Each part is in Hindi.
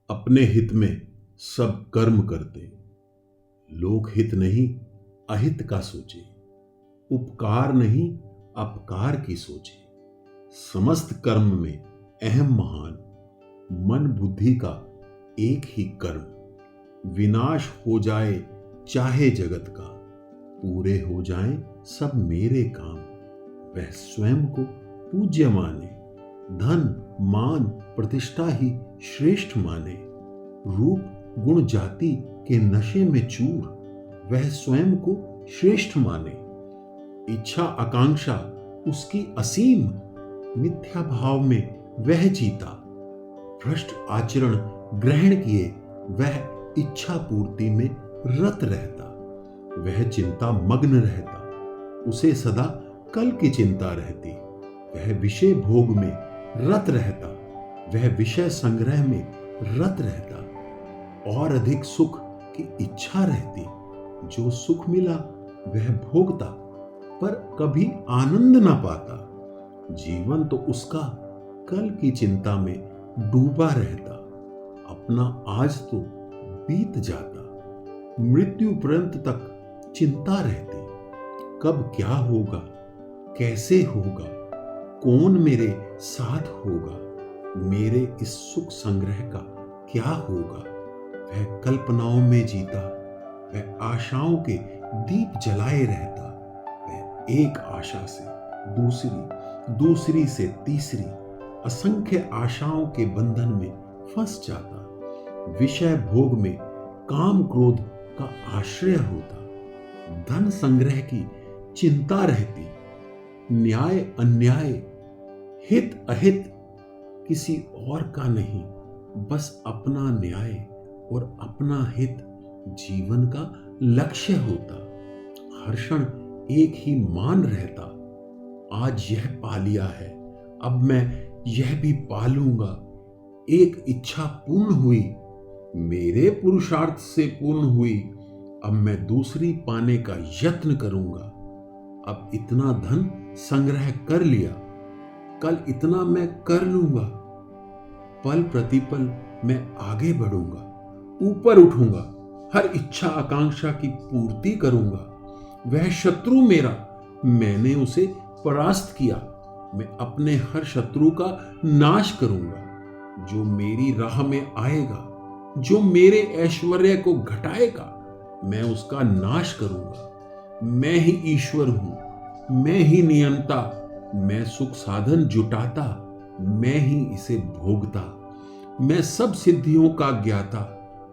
अपने हित में सब कर्म करते, लोक हित नहीं अहित का सोचे, उपकार नहीं अपकार की सोचे। समस्त कर्म में अहम महान, मन बुद्धि का एक ही कर्म। विनाश हो जाए चाहे जगत का, पूरे हो जाएं सब मेरे काम। वह स्वयं को पूज्य माने, धन मान प्रतिष्ठा ही श्रेष्ठ माने। रूप गुण जाति के नशे में चूर, वह स्वयं को श्रेष्ठ माने। इच्छा आकांक्षा उसकी असीम, मिथ्या भाव में वह जीता। भ्रष्ट आचरण ग्रहण किए वह इच्छा पूर्ति में रत रहता। वह चिंता मग्न रहता, उसे सदा कल की चिंता रहती। वह विषय भोग में रत रहता, वह विषय संग्रह में रत रहता। और अधिक सुख की इच्छा रहती, जो सुख मिला वह भोगता पर कभी आनंद ना पाता। जीवन तो उसका कल की चिंता में डूबा रहता, अपना आज तो बीत जाता। मृत्यु पर्यंत तक चिंता रहती, कब क्या होगा कैसे होगा, कौन मेरे साथ होगा, मेरे इस सुख संग्रह का क्या होगा। वह कल्पनाओं में जीता, वह आशाओं के दीप जलाए रहता। वह एक आशा से दूसरी, दूसरी से तीसरी, असंख्य आशाओं के बंधन में फंस जाता। विषय भोग में काम क्रोध का आश्रय होता। धन संग्रह की चिंता रहती, न्याय अन्याय हित अहित किसी और का नहीं, बस अपना न्याय और अपना हित जीवन का लक्ष्य होता। हर क्षण एक ही मान रहता, आज यह पा लिया है अब मैं यह भी पालूंगा। एक इच्छा पूर्ण हुई, मेरे पुरुषार्थ से पूर्ण हुई, अब मैं दूसरी पाने का यत्न करूंगा। अब इतना धन संग्रह कर लिया, कल इतना मैं कर लूंगा। पल प्रतिपल मैं आगे बढ़ूंगा, ऊपर उठूंगा, हर इच्छा आकांक्षा की पूर्ति करूंगा। वह शत्रु मेरा, मैंने उसे परास्त किया, मैं अपने हर शत्रु का नाश करूंगा। जो मेरी राह में आएगा, जो मेरे ऐश्वर्य को घटाएगा, मैं उसका नाश करूंगा। मैं ही ईश्वर हूं, मैं ही नियंता, मैं सुख साधन जुटाता, मैं ही इसे भोगता। मैं सब सिद्धियों का ज्ञाता,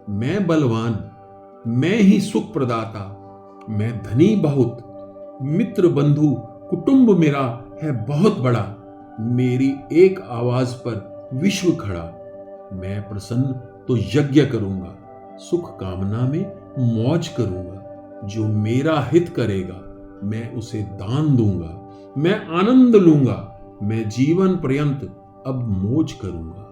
मैं बलवान, मैं ही सुख प्रदाता। मैं धनी बहुत, मित्र बंधु कुटुंब मेरा है बहुत बड़ा। मेरी एक आवाज पर विश्व खड़ा। मैं प्रसन्न तो यज्ञ करूंगा, सुख कामना में मौज करूंगा। जो मेरा हित करेगा मैं उसे दान दूंगा। मैं आनंद लूंगा, मैं जीवन पर्यंत अब मौज करूंगा।